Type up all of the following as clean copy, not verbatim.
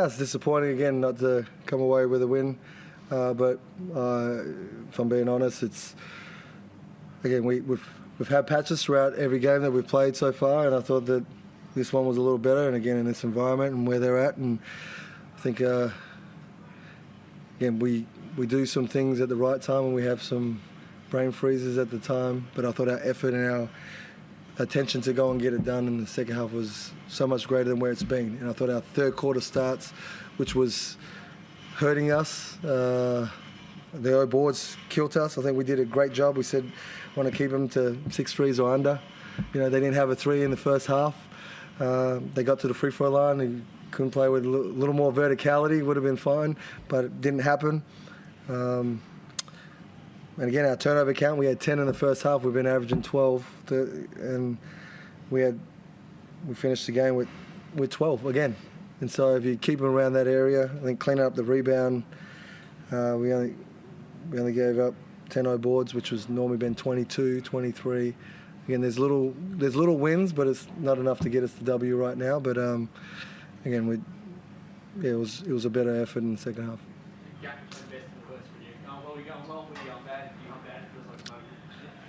It's disappointing again not to come away with a win, but if I'm being honest, it's again we've had patches throughout every game that we've played so far, and I thought that this one was a little better, and again in this environment and where they're at, and I think again we do some things at the right time and we have some brain freezes at the time, but I thought our effort and our attention to go and get it done in the second half was so much greater than where it's been. And I thought our third quarter starts, which was hurting us, the O boards killed us. I think we did a great job. We said want to keep them to 6 threes or under. You know, they didn't have a 3 in the first half. They got to the free throw line and couldn't play with a little more verticality, would have been fine, but it didn't happen. And again, our turnover count, we had 10 in the first half. We've been averaging 12, and we finished the game with 12 again. And so if you keep them around that area, I think cleaning up the rebound, we only gave up 10 O boards, which was normally been 22, 23. Again, there's little wins, but it's not enough to get us the W right now. But again, it was a better effort in the second half.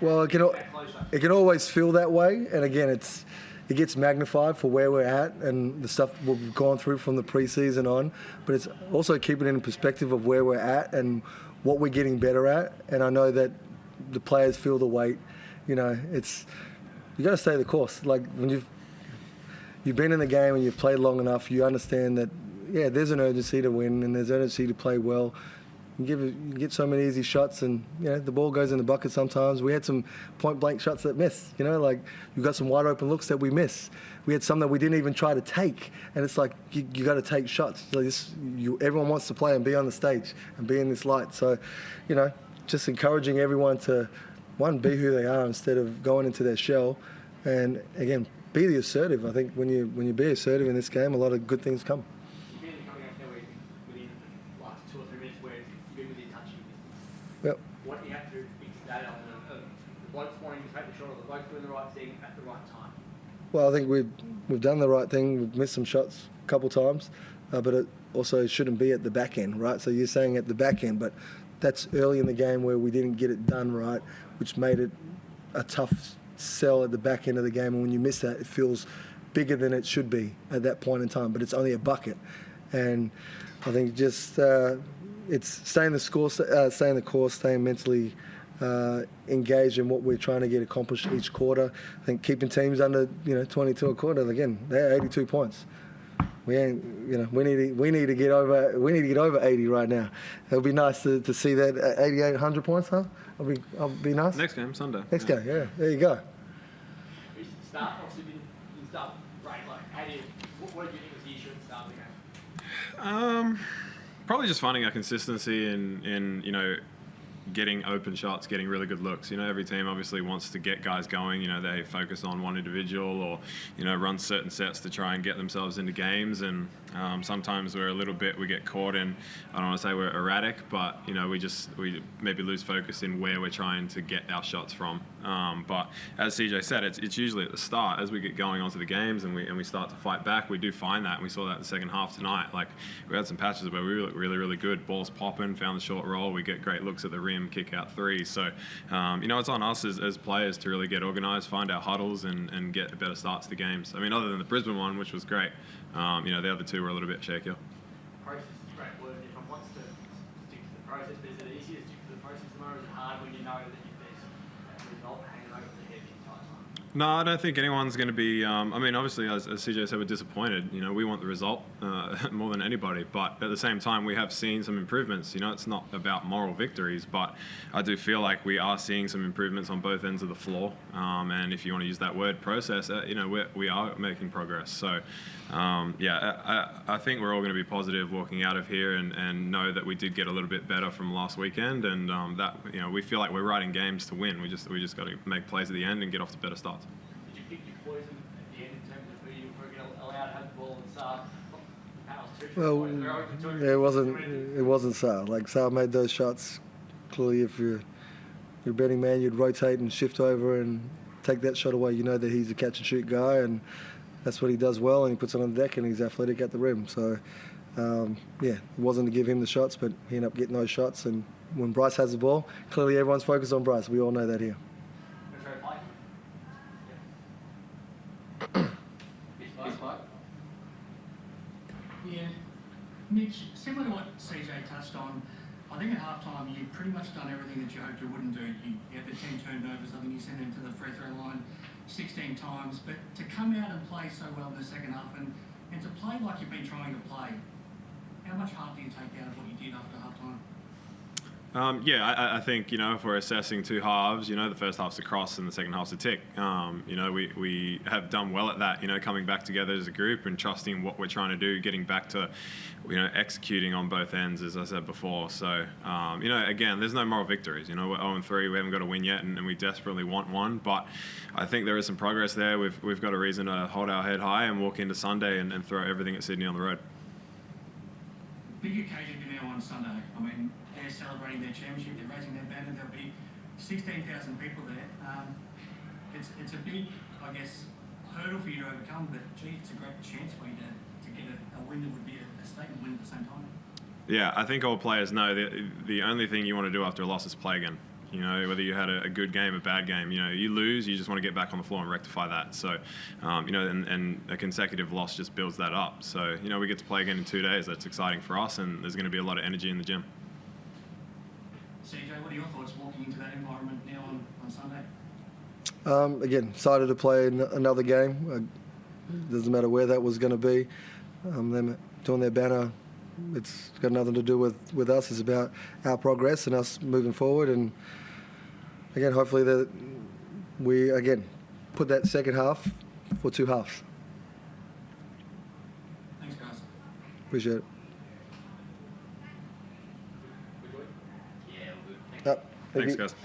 Well, it can always feel that way, and again, it gets magnified for where we're at and the stuff we've gone through from the preseason on. But it's also keeping it in perspective of where we're at and what we're getting better at. And I know that the players feel the weight. You know, you got to stay the course. Like when you've been in the game and you've played long enough, you understand that there's an urgency to win and there's urgency to play well. You get so many easy shots, and the ball goes in the bucket sometimes. We had some point-blank shots that missed. Like you got some wide-open looks that we miss. We had some that we didn't even try to take, and it's like you got to take shots. So everyone wants to play and be on the stage and be in this light. So, just encouraging everyone to be who they are instead of going into their shell, and again, be the assertive. I think when you be assertive in this game, a lot of good things come. Yep. What do you have to fix that on the blokes wanting to take the shot, or the blokes doing the right thing at the right time? Well, I think we've done the right thing. We've missed some shots a couple times, but it also shouldn't be at the back end, right? So you're saying at the back end, but that's early in the game where we didn't get it done right, which made it a tough sell at the back end of the game. And when you miss that, it feels bigger than it should be at that point in time. But it's only a bucket, and I think just. It's staying the course, staying mentally engaged in what we're trying to get accomplished each quarter. I think keeping teams under 22 a quarter. Again, they're 82 points. We need to get over 80 right now. It'll be nice to see that 88, 100 points, huh? It'll be nice. Next game, Sunday. Next game, yeah. There you go. Start obviously didn't start great. What do you think was the issue at the start of the game? Probably just finding our consistency in getting open shots, getting really good looks. Every team obviously wants to get guys going. They focus on one individual or, run certain sets to try and get themselves into games. And sometimes we get caught in, I don't want to say we're erratic, but, we maybe lose focus in where we're trying to get our shots from. But as CJ said, it's usually at the start. As we get going onto the games and we start to fight back, we do find that. And we saw that in the second half tonight. Like, we had some patches where we looked really, really good. Balls popping, found the short roll. We get great looks at the rim, kick out threes. So, it's on us as players to really get organised, find our huddles, and get better starts to games. I mean, other than the Brisbane one, which was great, the other two were a little bit shakier. Process is a great word. If one wants to stick to the process, but is it easy to stick to the process tomorrow? Is it hard when you know that there's a result hanging over the head the entire time? No, I don't think anyone's going to be. Obviously, as CJ said, we're disappointed. We want the result more than anybody. But at the same time, we have seen some improvements. It's not about moral victories, but I do feel like we are seeing some improvements on both ends of the floor. And if you want to use that word, process, we are making progress. So, I think we're all going to be positive walking out of here and know that we did get a little bit better from last weekend, and that we feel like we're writing games to win. We just got to make plays at the end and get off to better starts. Did you pick your poison at the end in terms of who you were going to allow to have the ball and Saar? Well, it wasn't Saar. Like, Saar made those shots. Clearly, if you're a betting man, you'd rotate and shift over and take that shot away. You know that he's a catch and shoot guy, and that's what he does well, and he puts it on the deck, and he's athletic at the rim. So it wasn't to give him the shots, but he ended up getting those shots. And when Bryce has the ball, clearly everyone's focused on Bryce. We all know that here. Yeah, Mitch, similar to what CJ touched on, I think at halftime you've pretty much done everything that you hoped you wouldn't do. You had the 10 turnovers, I think you sent them to the free throw line 16 times, but to come out and play so well in the second half and to play like you've been trying to play, how much heart do you take out of what you did after halftime? I think, if we're assessing two halves, the first half's a cross and the second half's a tick. We have done well at that, coming back together as a group and trusting what we're trying to do, getting back to, executing on both ends, as I said before. So, again, there's no moral victories. We're 0-3, we haven't got a win yet, and we desperately want one. But I think there is some progress there. We've got a reason to hold our head high and walk into Sunday and throw everything at Sydney on the road. Big occasion now on Sunday. I mean, they're celebrating their championship, they're raising their banner, there'll be 16,000 people there. It's a big, I guess, hurdle for you to overcome, but gee, it's a great chance for you to get a win that would be a statement win at the same time. Yeah, I think all players know that the only thing you want to do after a loss is play again. Whether you had a good game, a bad game, you lose, you just want to get back on the floor and rectify that. So, and a consecutive loss just builds that up. So, we get to play again in 2 days. That's exciting for us, and there's going to be a lot of energy in the gym. CJ, what are your thoughts walking into that environment now on Sunday? Again, excited to play another game. Doesn't matter where that was going to be. Them doing their banner, it's got nothing to do with us. It's about our progress and us moving forward. And again, hopefully that we put that second half for two halves. Thanks, guys. Appreciate it. Yeah, all good. Thanks, guys.